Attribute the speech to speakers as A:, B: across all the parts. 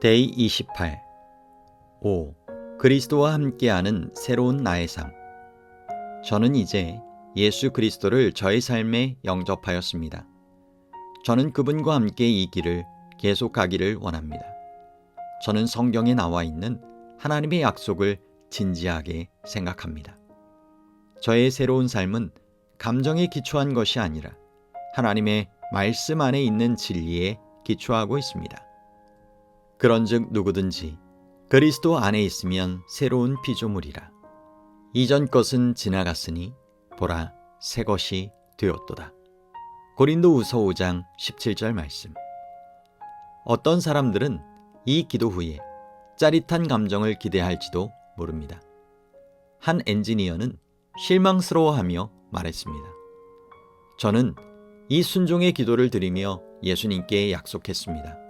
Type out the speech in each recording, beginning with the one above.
A: 데이 28. 5. 그리스도와 함께하는 새로운 나의 삶. 저는 이제 예수 그리스도를 저의 삶에 영접하였습니다. 저는 그분과 함께 이 길을 계속 가기를 원합니다. 저는 성경에 나와 있는 하나님의 약속을 진지하게 생각합니다. 저의 새로운 삶은 감정에 기초한 것이 아니라 하나님의 말씀 안에 있는 진리에 기초하고 있습니다. 그런즉 누구든지 그리스도 안에 있으면 새로운 피조물이라. 이전 것은 지나갔으니 보라 새 것이 되었도다. 고린도후서 5장 17절 말씀. 어떤 사람들은 이 기도 후에 짜릿한 감정을 기대할지도 모릅니다. 한 엔지니어는 실망스러워하며 말했습니다. 저는 이 순종의 기도를 드리며 예수님께 약속했습니다.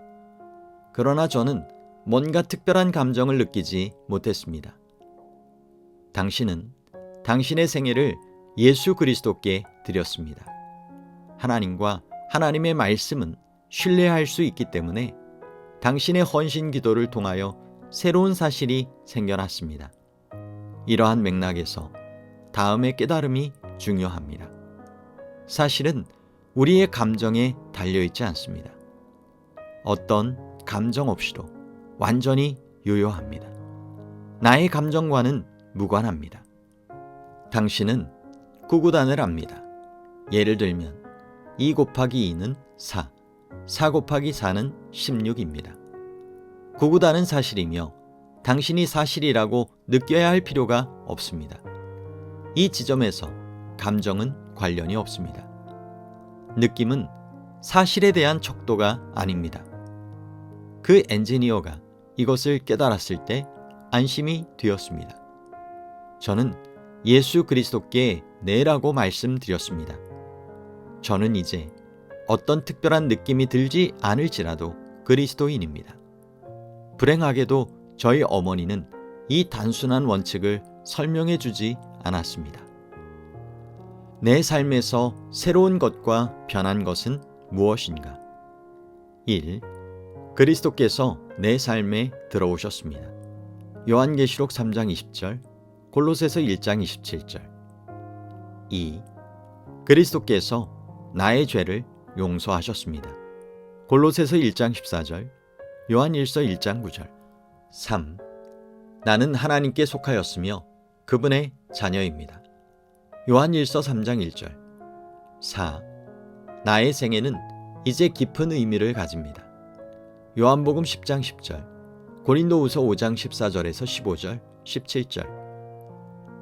A: 그러나 저는 뭔가 특별한 감정을 느끼지 못했습니다. 당신은 당신의 생애를 예수 그리스도께 드렸습니다. 하나님과 하나님의 말씀은 신뢰할 수 있기 때문에 당신의 헌신 기도를 통하여 새로운 사실이 생겨났습니다. 이러한 맥락에서 다음의 깨달음이 중요합니다. 사실은 우리의 감정에 달려있지 않습니다. 어떤 감정 없이도 완전히 유효합니다. 나의 감정과는 무관합니다. 당신은 구구단을 압니다. 예를 들면 2 곱하기 2는 4, 4 곱하기 4는 16입니다. 구구단은 사실이며 당신이 사실이라고 느껴야 할 필요가 없습니다. 이 지점에서 감정은 관련이 없습니다. 느낌은 사실에 대한 척도가 아닙니다. 그 엔지니어가 이것을 깨달았을 때 안심이 되었습니다. 저는 예수 그리스도께 네라고 말씀드렸습니다. 저는 이제 어떤 특별한 느낌이 들지 않을지라도 그리스도인입니다. 불행하게도 저희 어머니는 이 단순한 원칙을 설명해 주지 않았습니다. 내 삶에서 새로운 것과 변한 것은 무엇인가? 1. 그리스도께서 내 삶에 들어오셨습니다. 요한계시록 3장 20절, 골로새서 1장 27절. 2. 그리스도께서 나의 죄를 용서하셨습니다. 골로새서 1장 14절, 요한일서 1장 9절. 3. 나는 하나님께 속하였으며 그분의 자녀입니다. 요한일서 3장 1절. 4. 나의 생애는 이제 깊은 의미를 가집니다. 요한복음 10장 10절, 고린도후서 5장 14절에서 15절, 17절.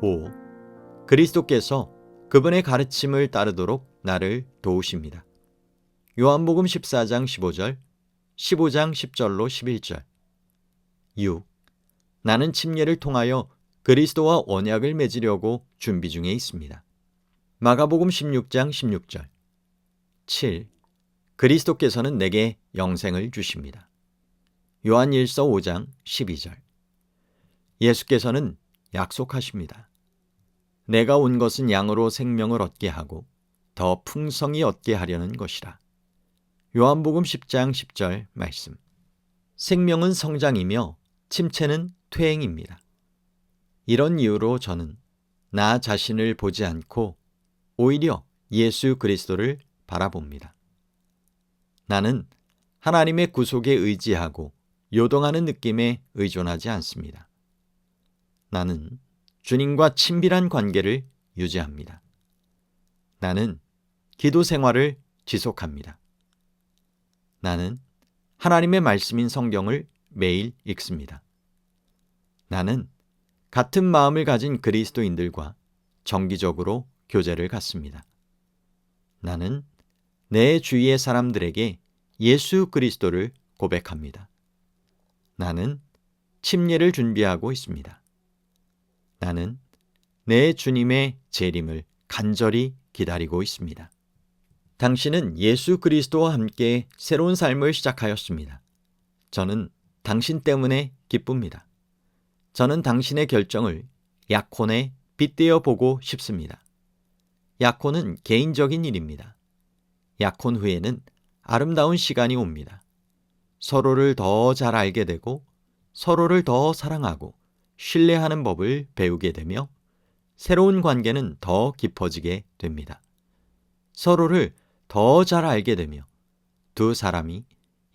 A: 5. 그리스도께서 그분의 가르침을 따르도록 나를 도우십니다. 요한복음 14장 15절, 15장 10절로 11절. 6. 나는 침례를 통하여 그리스도와 언약을 맺으려고 준비 중에 있습니다. 마가복음 16장 16절. 7. 그리스도께서는 내게 영생을 주십니다. 요한일서 5장 12절. 예수께서는 약속하십니다. 내가 온 것은 양으로 생명을 얻게 하고 더 풍성히 얻게 하려는 것이라. 요한복음 10장 10절 말씀. 생명은 성장이며 침체는 퇴행입니다. 이런 이유로 저는 나 자신을 보지 않고 오히려 예수 그리스도를 바라봅니다. 나는 하나님의 구속에 의지하고 요동하는 느낌에 의존하지 않습니다. 나는 주님과 친밀한 관계를 유지합니다. 나는 기도 생활을 지속합니다. 나는 하나님의 말씀인 성경을 매일 읽습니다. 나는 같은 마음을 가진 그리스도인들과 정기적으로 교제를 갖습니다. 나는 내 주위의 사람들에게 예수 그리스도를 고백합니다. 나는 침례를 준비하고 있습니다. 나는 내 주님의 재림을 간절히 기다리고 있습니다. 당신은 예수 그리스도와 함께 새로운 삶을 시작하였습니다. 저는 당신 때문에 기쁩니다. 저는 당신의 결정을 약혼에 빗대어 보고 싶습니다. 약혼은 개인적인 일입니다. 약혼 후에는 아름다운 시간이 옵니다. 서로를 더 잘 알게 되고 서로를 더 사랑하고 신뢰하는 법을 배우게 되며 새로운 관계는 더 깊어지게 됩니다. 서로를 더 잘 알게 되며 두 사람이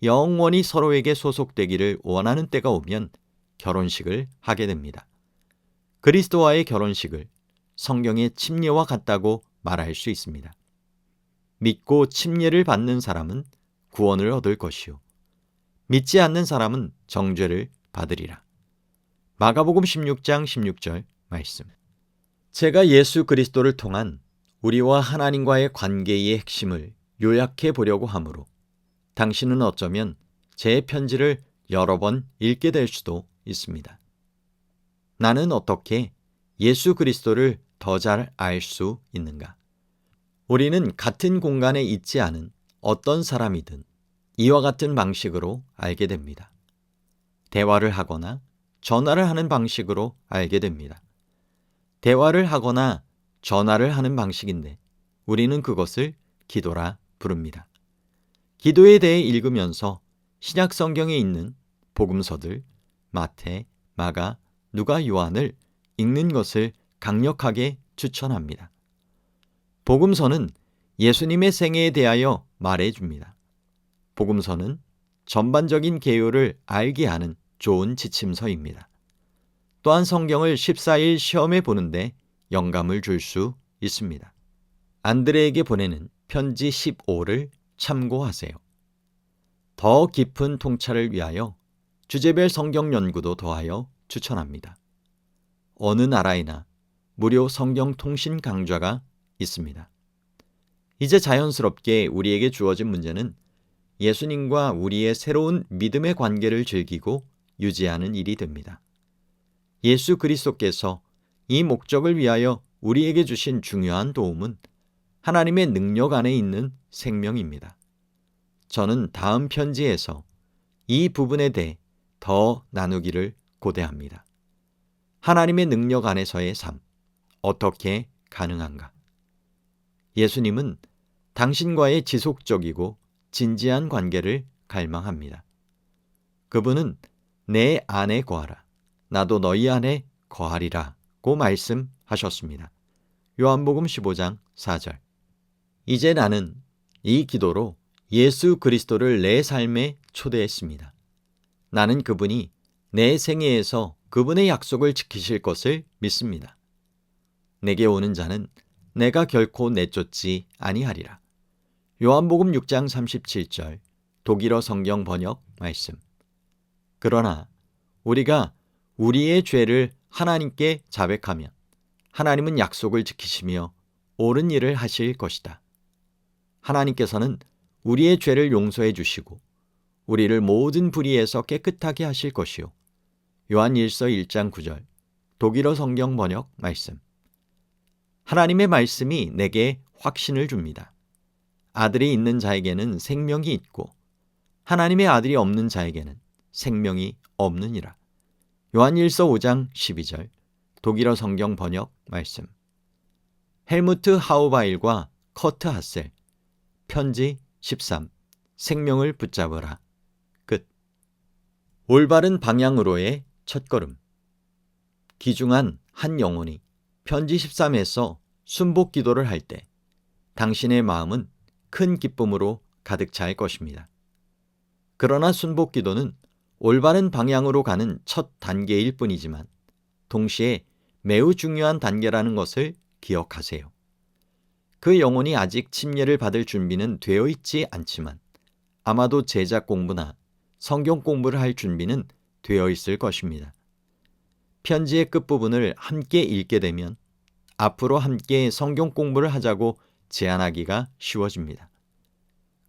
A: 영원히 서로에게 소속되기를 원하는 때가 오면 결혼식을 하게 됩니다. 그리스도와의 결혼식을 성경의 침례와 같다고 말할 수 있습니다. 믿고 침례를 받는 사람은 구원을 얻을 것이요 믿지 않는 사람은 정죄를 받으리라. 마가복음 16장 16절 말씀. 제가 예수 그리스도를 통한 우리와 하나님과의 관계의 핵심을 요약해 보려고 하므로 당신은 어쩌면 제 편지를 여러 번 읽게 될 수도 있습니다. 나는 어떻게 예수 그리스도를 더 잘 알 수 있는가? 우리는 같은 공간에 있지 않은 어떤 사람이든 이와 같은 방식으로 알게 됩니다. 대화를 하거나 전화를 하는 방식으로 알게 됩니다. 대화를 하거나 전화를 하는 방식인데 우리는 그것을 기도라 부릅니다. 기도에 대해 읽으면서 신약 성경에 있는 복음서들 마태, 마가, 누가, 요한을 읽는 것을 강력하게 추천합니다. 복음서는 예수님의 생애에 대하여 말해줍니다. 복음서는 전반적인 개요를 알게 하는 좋은 지침서입니다. 또한 성경을 14일 시험해 보는데 영감을 줄 수 있습니다. 안드레에게 보내는 편지 15를 참고하세요. 더 깊은 통찰을 위하여 주제별 성경 연구도 더하여 추천합니다. 어느 나라에나 무료 성경 통신 강좌가 있습니다. 이제 자연스럽게 우리에게 주어진 문제는 예수님과 우리의 새로운 믿음의 관계를 즐기고 유지하는 일이 됩니다. 예수 그리스도께서 이 목적을 위하여 우리에게 주신 중요한 도움은 하나님의 능력 안에 있는 생명입니다. 저는 다음 편지에서 이 부분에 대해 더 나누기를 고대합니다. 하나님의 능력 안에서의 삶, 어떻게 가능한가? 예수님은 당신과의 지속적이고 진지한 관계를 갈망합니다. 그분은 내 안에 거하라, 나도 너희 안에 거하리라고 말씀하셨습니다. 요한복음 15장 4절. 이제 나는 이 기도로 예수 그리스도를 내 삶에 초대했습니다. 나는 그분이 내 생애에서 그분의 약속을 지키실 것을 믿습니다. 내게 오는 자는 내가 결코 내쫓지 아니하리라. 요한복음 6장 37절 독일어 성경 번역 말씀. 그러나 우리가 우리의 죄를 하나님께 자백하면 하나님은 약속을 지키시며 옳은 일을 하실 것이다. 하나님께서는 우리의 죄를 용서해 주시고 우리를 모든 불의에서 깨끗하게 하실 것이요. 요한 1서 1장 9절 독일어 성경 번역 말씀. 하나님의 말씀이 내게 확신을 줍니다. 아들이 있는 자에게는 생명이 있고 하나님의 아들이 없는 자에게는 생명이 없느니라. 요한 1서 5장 12절 독일어 성경 번역 말씀. 헬무트 하우바일과 커트 하셀 편지 13 생명을 붙잡으라. 끝. 올바른 방향으로의 첫걸음. 귀중한 한 영혼이 편지 13에서 순복 기도를 할 때 당신의 마음은 큰 기쁨으로 가득 찰 것입니다. 그러나 순복 기도는 올바른 방향으로 가는 첫 단계일 뿐이지만 동시에 매우 중요한 단계라는 것을 기억하세요. 그 영혼이 아직 침례를 받을 준비는 되어 있지 않지만 아마도 제작 공부나 성경 공부를 할 준비는 되어 있을 것입니다. 편지의 끝부분을 함께 읽게 되면 앞으로 함께 성경 공부를 하자고 제안하기가 쉬워집니다.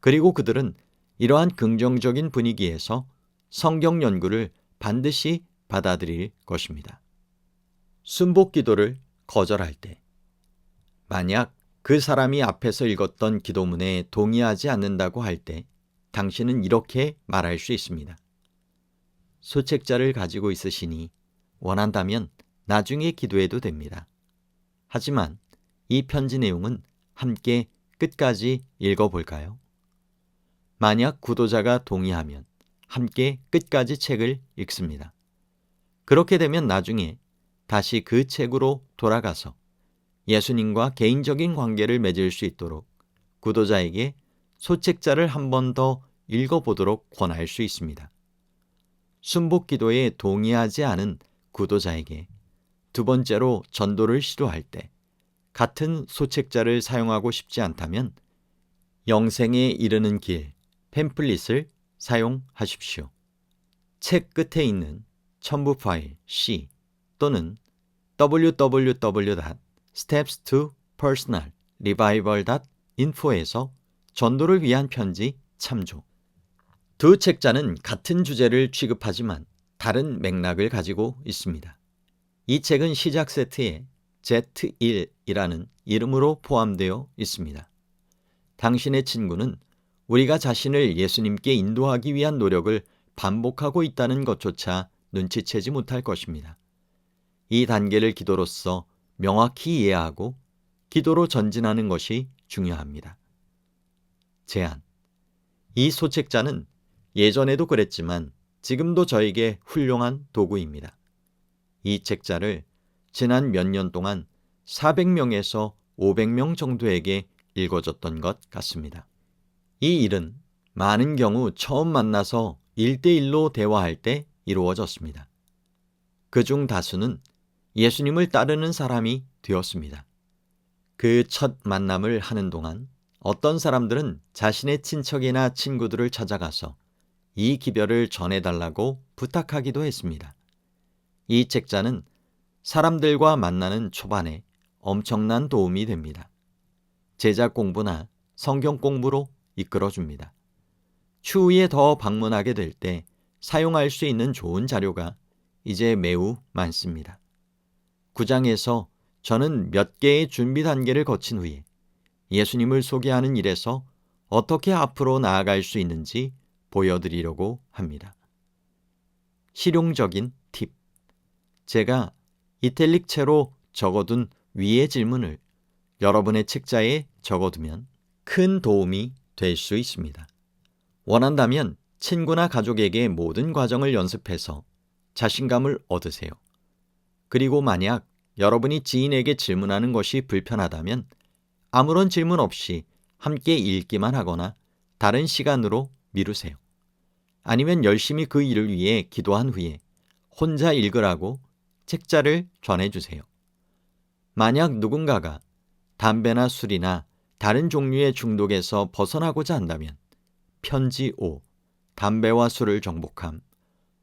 A: 그리고 그들은 이러한 긍정적인 분위기에서 성경 연구를 반드시 받아들일 것입니다. 순복 기도를 거절할 때, 만약 그 사람이 앞에서 읽었던 기도문에 동의하지 않는다고 할 때 당신은 이렇게 말할 수 있습니다. 소책자를 가지고 있으시니 원한다면 나중에 기도해도 됩니다. 하지만 이 편지 내용은 함께 끝까지 읽어볼까요? 만약 구도자가 동의하면 함께 끝까지 책을 읽습니다. 그렇게 되면 나중에 다시 그 책으로 돌아가서 예수님과 개인적인 관계를 맺을 수 있도록 구도자에게 소책자를 한 번 더 읽어보도록 권할 수 있습니다. 순복 기도에 동의하지 않은 구도자에게 두 번째로 전도를 시도할 때 같은 소책자를 사용하고 싶지 않다면 영생에 이르는 길 팸플릿을 사용하십시오. 책 끝에 있는 첨부 파일 C 또는 www.steps2personalrevival.info에서 전도를 위한 편지 참조. 두 책자는 같은 주제를 취급하지만 다른 맥락을 가지고 있습니다. 이 책은 시작 세트에 Z1이라는 이름으로 포함되어 있습니다. 당신의 친구는 우리가 자신을 예수님께 인도하기 위한 노력을 반복하고 있다는 것조차 눈치채지 못할 것입니다. 이 단계를 기도로서 명확히 이해하고 기도로 전진하는 것이 중요합니다. 제안. 이 소책자는 예전에도 그랬지만 지금도 저에게 훌륭한 도구입니다. 이 책자를 지난 몇 년 동안 400명에서 500명 정도에게 읽어줬던 것 같습니다. 이 일은 많은 경우 처음 만나서 1대1로 대화할 때 이루어졌습니다. 그중 다수는 예수님을 따르는 사람이 되었습니다. 그 첫 만남을 하는 동안 어떤 사람들은 자신의 친척이나 친구들을 찾아가서 이 기별을 전해달라고 부탁하기도 했습니다. 이 책자는 사람들과 만나는 초반에 엄청난 도움이 됩니다. 제작 공부나 성경 공부로 이끌어줍니다. 추후에 더 방문하게 될 때 사용할 수 있는 좋은 자료가 이제 매우 많습니다. 9장에서 저는 몇 개의 준비 단계를 거친 후에 예수님을 소개하는 일에서 어떻게 앞으로 나아갈 수 있는지 보여드리려고 합니다. 실용적인 팁. 제가 이탈릭체로 적어둔 위의 질문을 여러분의 책자에 적어두면 큰 도움이 될 수 있습니다. 원한다면 친구나 가족에게 모든 과정을 연습해서 자신감을 얻으세요. 그리고 만약 여러분이 지인에게 질문하는 것이 불편하다면 아무런 질문 없이 함께 읽기만 하거나 다른 시간으로 미루세요. 아니면 열심히 그 일을 위해 기도한 후에 혼자 읽으라고 책자를 전해주세요. 만약 누군가가 담배나 술이나 다른 종류의 중독에서 벗어나고자 한다면 편지 5, 담배와 술을 정복함.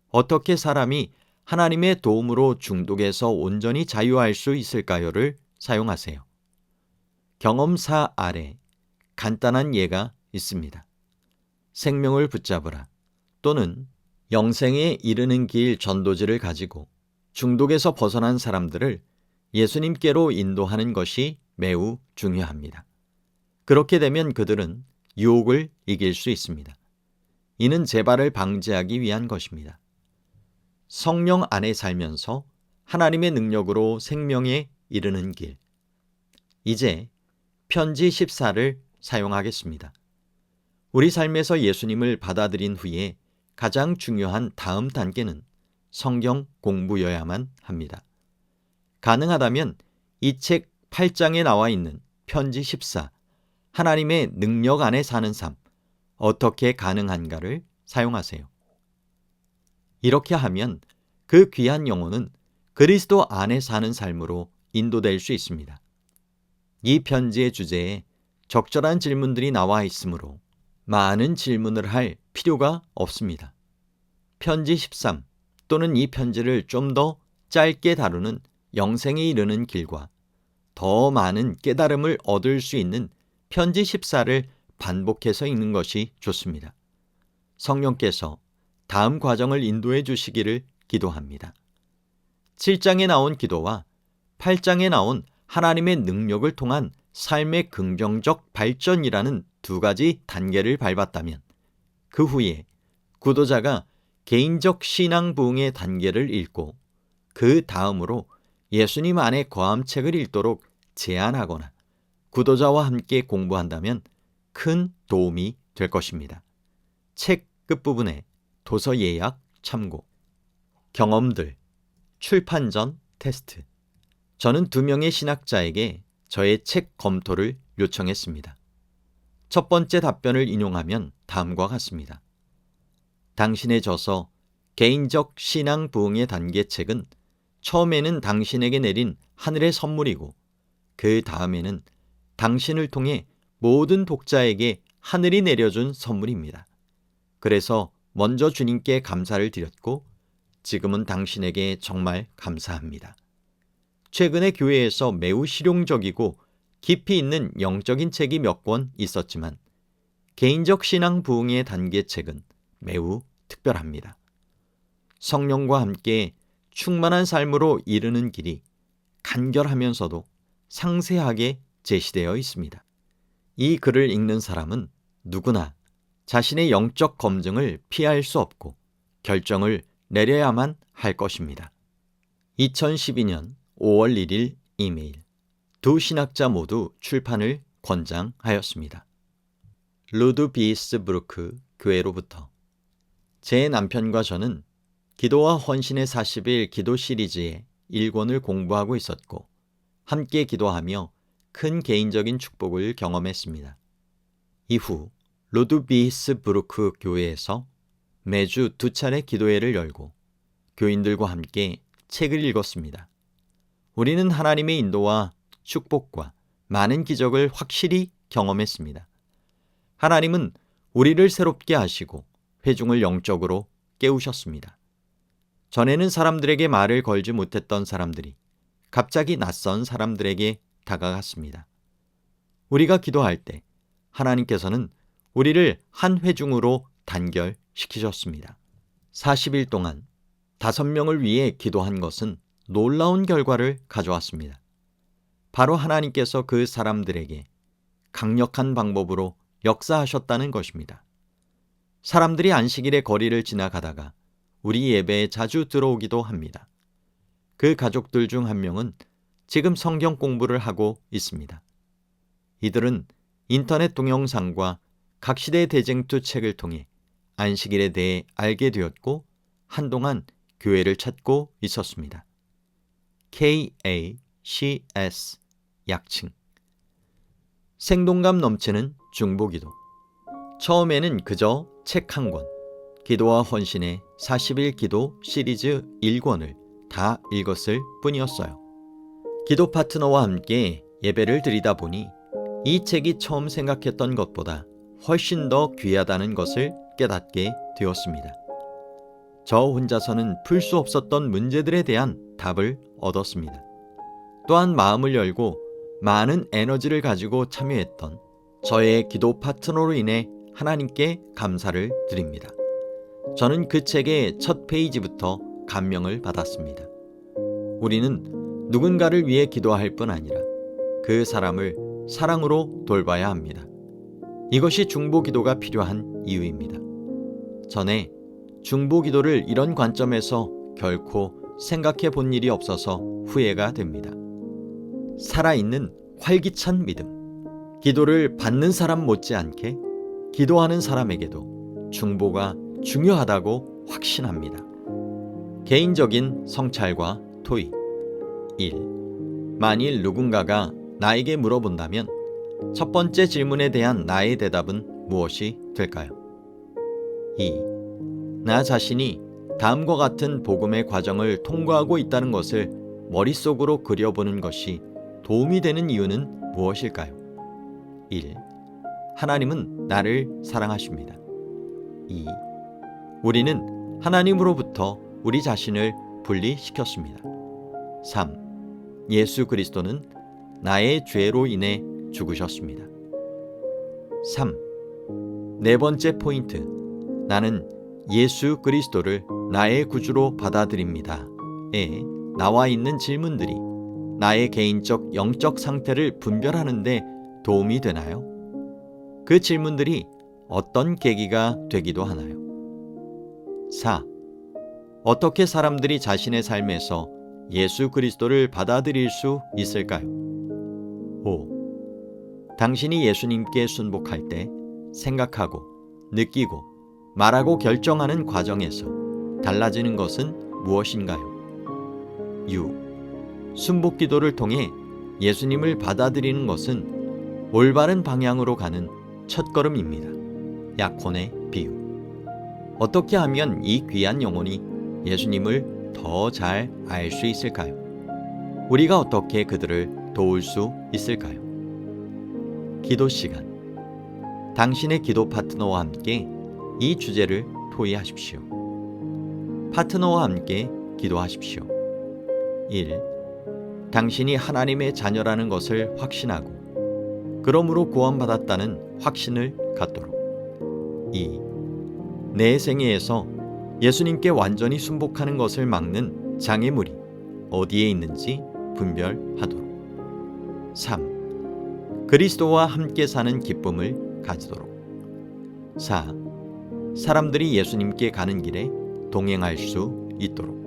A: 어떻게 사람이 하나님의 도움으로 중독에서 온전히 자유할 수 있을까요를 사용하세요. 경험사 아래 간단한 예가 있습니다. 생명을 붙잡으라 또는 영생에 이르는 길 전도지를 가지고 중독에서 벗어난 사람들을 예수님께로 인도하는 것이 매우 중요합니다. 그렇게 되면 그들은 유혹을 이길 수 있습니다. 이는 재발을 방지하기 위한 것입니다. 성령 안에 살면서 하나님의 능력으로 생명에 이르는 길. 이제 편지 14를 사용하겠습니다. 우리 삶에서 예수님을 받아들인 후에 가장 중요한 다음 단계는 성경 공부여야만 합니다. 가능하다면 이 책 8장에 나와 있는 편지 14, 하나님의 능력 안에 사는 삶, 어떻게 가능한가를 사용하세요. 이렇게 하면 그 귀한 영혼은 그리스도 안에 사는 삶으로 인도될 수 있습니다. 이 편지의 주제에 적절한 질문들이 나와 있으므로 많은 질문을 할 필요가 없습니다. 편지 13 또는 이 편지를 좀 더 짧게 다루는 영생에 이르는 길과 더 많은 깨달음을 얻을 수 있는 편지 14를 반복해서 읽는 것이 좋습니다. 성령께서 다음 과정을 인도해 주시기를 기도합니다. 7장에 나온 기도와 8장에 나온 하나님의 능력을 통한 삶의 긍정적 발전이라는 두 가지 단계를 밟았다면 그 후에 구도자가 개인적 신앙 부흥의 단계를 읽고 그 다음으로 예수님 안에 거함책을 읽도록 제안하거나 구도자와 함께 공부한다면 큰 도움이 될 것입니다. 책 끝부분에 도서 예약 참고, 경험들, 출판 전 테스트. 저는 2명의 신학자에게 저의 책 검토를 요청했습니다. 첫 번째 답변을 인용하면 다음과 같습니다. 당신의 저서 개인적 신앙 부흥의 단계책은 처음에는 당신에게 내린 하늘의 선물이고 그 다음에는 당신을 통해 모든 독자에게 하늘이 내려준 선물입니다. 그래서 먼저 주님께 감사를 드렸고 지금은 당신에게 정말 감사합니다. 최근에 교회에서 매우 실용적이고 깊이 있는 영적인 책이 몇 권 있었지만 개인적 신앙 부흥의 단계책은 매우 특별합니다. 성령과 함께 충만한 삶으로 이르는 길이 간결하면서도 상세하게 제시되어 있습니다. 이 글을 읽는 사람은 누구나 자신의 영적 검증을 피할 수 없고 결정을 내려야만 할 것입니다. 2012년 5월 1일 이메일. 2 신학자 모두 출판을 권장하였습니다. 루드비스부르크 교회로부터. 제 남편과 저는 기도와 헌신의 40일 기도 시리즈의 1권을 공부하고 있었고 함께 기도하며 큰 개인적인 축복을 경험했습니다. 이후 루드비스부르크 교회에서 매주 2차례 기도회를 열고 교인들과 함께 책을 읽었습니다. 우리는 하나님의 인도와 축복과 많은 기적을 확실히 경험했습니다. 하나님은 우리를 새롭게 하시고 회중을 영적으로 깨우셨습니다. 전에는 사람들에게 말을 걸지 못했던 사람들이 갑자기 낯선 사람들에게 다가갔습니다. 우리가 기도할 때 하나님께서는 우리를 한 회중으로 단결시키셨습니다. 40일 동안 5명을 위해 기도한 것은 놀라운 결과를 가져왔습니다. 바로 하나님께서 그 사람들에게 강력한 방법으로 역사하셨다는 것입니다. 사람들이 안식일에 거리를 지나가다가 우리 예배에 자주 들어오기도 합니다. 그 가족들 중 한 명은 지금 성경 공부를 하고 있습니다. 이들은 인터넷 동영상과 각 시대 대쟁투 책을 통해 안식일에 대해 알게 되었고 한동안 교회를 찾고 있었습니다. KACS 약칭. 생동감 넘치는 중보기도. 처음에는 그저 책 한 권, 기도와 헌신의 40일 기도 시리즈 1권을 다 읽었을 뿐이었어요. 기도 파트너와 함께 예배를 드리다 보니 이 책이 처음 생각했던 것보다 훨씬 더 귀하다는 것을 깨닫게 되었습니다. 저 혼자서는 풀 수 없었던 문제들에 대한 답을 얻었습니다. 또한 마음을 열고 많은 에너지를 가지고 참여했던 저의 기도 파트너로 인해 하나님께 감사를 드립니다. 저는 그 책의 첫 페이지부터 감명을 받았습니다. 우리는 누군가를 위해 기도할 뿐 아니라 그 사람을 사랑으로 돌봐야 합니다. 이것이 중보기도가 필요한 이유입니다. 전에 중보기도를 이런 관점에서 결코 생각해 본 일이 없어서 후회가 됩니다. 살아있는 활기찬 믿음. 기도를 받는 사람 못지않게 기도하는 사람에게도 중보가 중요하다고 확신합니다. 개인적인 성찰과 토의. 1. 만일 누군가가 나에게 물어본다면 첫 번째 질문에 대한 나의 대답은 무엇이 될까요? 2. 나 자신이 다음과 같은 복음의 과정을 통과하고 있다는 것을 머릿속으로 그려보는 것이 도움이 되는 이유는 무엇일까요? 1. 하나님은 나를 사랑하십니다. 2. 우리는 하나님으로부터 우리 자신을 분리시켰습니다. 3. 예수 그리스도는 나의 죄로 인해 죽으셨습니다. 3. 네 번째 포인트. 나는 예수 그리스도를 나의 구주로 받아들입니다. 에 나와 있는 질문들이 나의 개인적 영적 상태를 분별하는 데 도움이 되나요? 그 질문들이 어떤 계기가 되기도 하나요? 4. 어떻게 사람들이 자신의 삶에서 예수 그리스도를 받아들일 수 있을까요? 5. 당신이 예수님께 순복할 때 생각하고 느끼고 말하고 결정하는 과정에서 달라지는 것은 무엇인가요? 6. 순복기도를 통해 예수님을 받아들이는 것은 올바른 방향으로 가는 첫걸음입니다. 약혼의 비유. 어떻게 하면 이 귀한 영혼이 예수님을 더 잘 알 수 있을까요? 우리가 어떻게 그들을 도울 수 있을까요? 기도 시간. 당신의 기도 파트너와 함께 이 주제를 토의하십시오. 파트너와 함께 기도하십시오. 1. 당신이 하나님의 자녀라는 것을 확신하고 그러므로 구원받았다는 확신을 갖도록. 2. 내 생애에서 예수님께 완전히 순복하는 것을 막는 장애물이 어디에 있는지 분별하도록. 3. 그리스도와 함께 사는 기쁨을 가지도록. 4. 사람들이 예수님께 가는 길에 동행할 수 있도록.